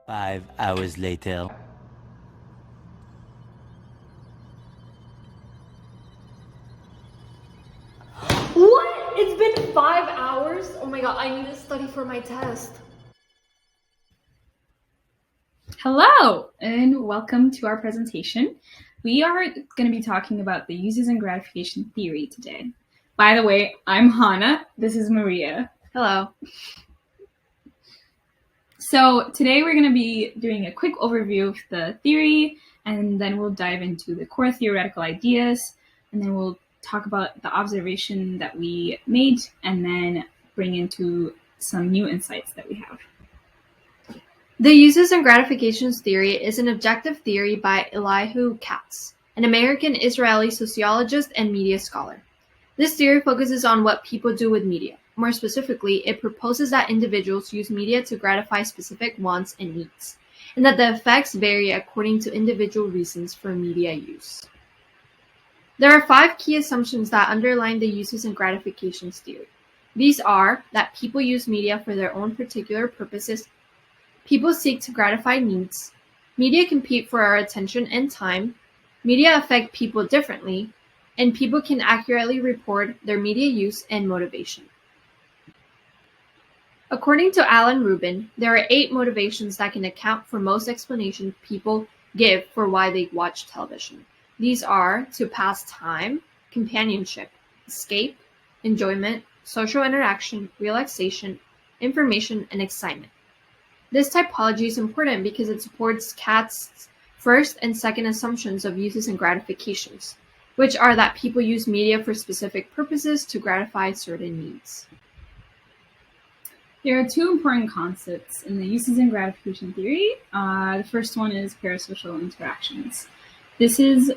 5 hours later. What? It's been 5 hours? Oh my god, I need to study for my test. Hello, and welcome to our presentation. We are going to be talking about the uses and gratification theory today. By the way, I'm Hannah. This is Maria. Hello. So today we're going to be doing a quick overview of the theory, and then we'll dive into the core theoretical ideas, and then we'll talk about the observation that we made, and then bring into some new insights that we have. The uses and gratifications theory is an objective theory by Elihu Katz, an American Israeli sociologist and media scholar. This theory focuses on what people do with media. More specifically, it proposes that individuals use media to gratify specific wants and needs, and that the effects vary according to individual reasons for media use. There are 5 key assumptions that underline the uses and gratifications theory. These are that people use media for their own particular purposes, people seek to gratify needs, media compete for our attention and time, media affect people differently, and people can accurately report their media use and motivation. According to Alan Rubin, there are 8 motivations that can account for most explanations people give for why they watch television. These are to pass time, companionship, escape, enjoyment, social interaction, relaxation, information, and excitement. This typology is important because it supports Katz's first and second assumptions of uses and gratifications, which are that people use media for specific purposes to gratify certain needs. There are 2 important concepts in the uses and gratification theory. The first one is parasocial interactions. This is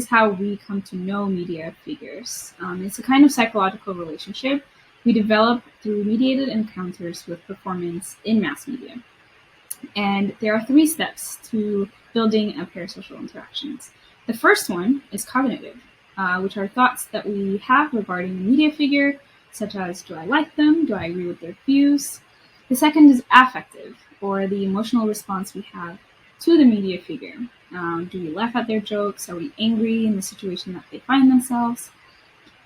how we come to know media figures. It's a kind of psychological relationship we develop through mediated encounters with performance in mass media. And there are 3 steps to building a parasocial interactions. The first one is cognitive, which are thoughts that we have regarding a media figure, such as, do I like them? Do I agree with their views? The second is affective, or the emotional response we have to the media figure. Do we laugh at their jokes? Are we angry in the situation that they find themselves?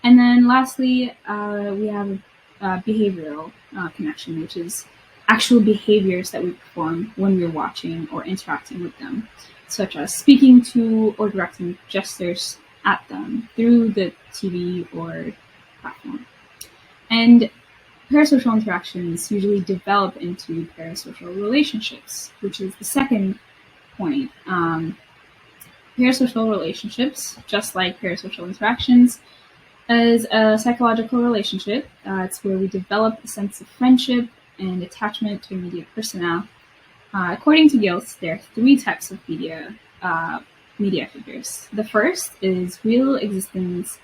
And then lastly, we have a behavioral connection, which is actual behaviors that we perform when we're watching or interacting with them, such as speaking to or directing gestures at them through the TV or platform. And parasocial interactions usually develop into parasocial relationships, which is the second point. Parasocial relationships, just like parasocial interactions, is a psychological relationship. It's where we develop a sense of friendship and attachment to a media personnel. According to Giltz, there are 3 types of media figures. The first is real existence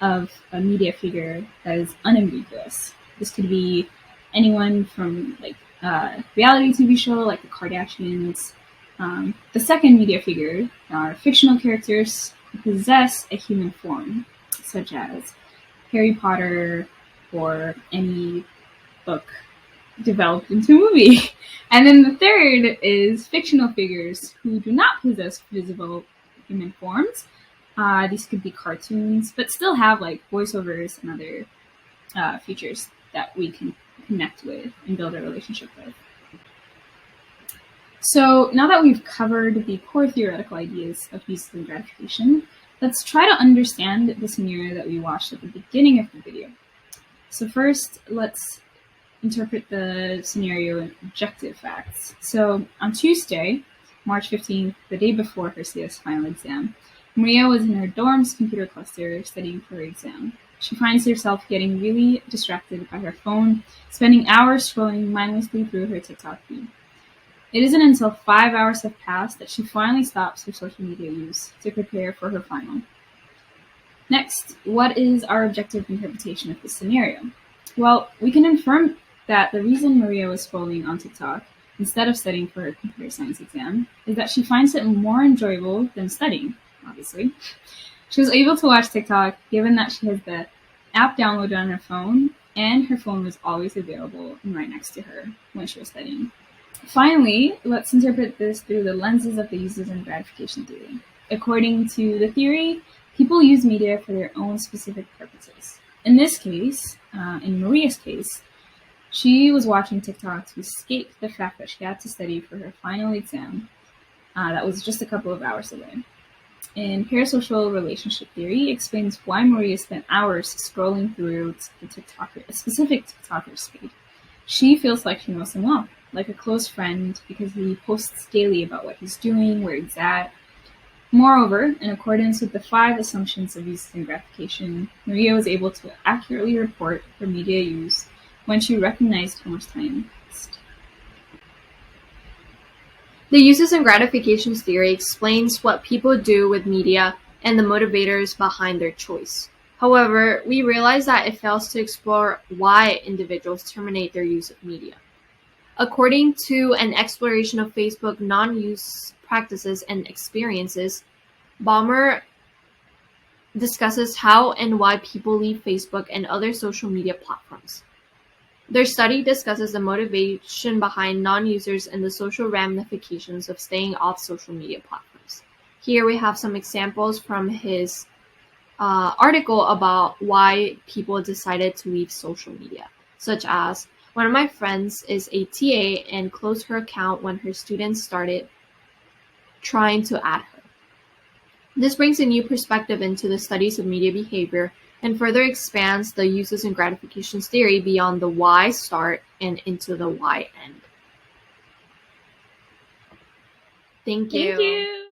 of a media figure that is unambiguous. This could be anyone from like a reality TV show like the Kardashians. The second media figure are fictional characters who possess a human form, such as Harry Potter or any book developed into a movie. And then the third is fictional figures who do not possess visible human forms. These could be cartoons, but still have like voiceovers and other features that we can connect with and build a relationship with. So now that we've covered the core theoretical ideas of uses and gratification, let's try to understand the scenario that we watched at the beginning of the video. So first, let's interpret the scenario in objective facts. So on Tuesday, March 15th, the day before her CS final exam, Maria was in her dorm's computer cluster studying for her exam. She finds herself getting really distracted by her phone, spending hours scrolling mindlessly through her TikTok feed. It isn't until 5 hours have passed that she finally stops her social media use to prepare for her final. Next, what is our objective interpretation of this scenario? Well, we can infer that the reason Maria was scrolling on TikTok instead of studying for her computer science exam is that she finds it more enjoyable than studying, obviously. She was able to watch TikTok given that she has the app downloaded on her phone, and her phone was always available and right next to her when she was studying. Finally, let's interpret this through the lenses of the uses and gratification theory. According to the theory, people use media for their own specific purposes. In this case, in Maria's case, she was watching TikTok to escape the fact that she had to study for her final exam that was just a couple of hours away. In parasocial relationship theory, explains why Maria spent hours scrolling through a specific TikToker's feed. She feels like she knows him well, like a close friend, because he posts daily about what he's doing, where he's at. Moreover, in accordance with the 5 assumptions of use and gratification, Maria was able to accurately report her media use when she recognized how much time passed. The uses and gratifications theory explains what people do with media and the motivators behind their choice. However, we realize that it fails to explore why individuals terminate their use of media. According to an exploration of Facebook non-use practices and experiences, Ballmer discusses how and why people leave Facebook and other social media platforms. Their study discusses the motivation behind non-users and the social ramifications of staying off social media platforms. Here we have some examples from his article about why people decided to leave social media, such as, one of my friends is a TA and closed her account when her students started trying to add her. This brings a new perspective into the studies of media behavior and further expands the uses and gratifications theory beyond the why start and into the why end. Thank you. Thank you.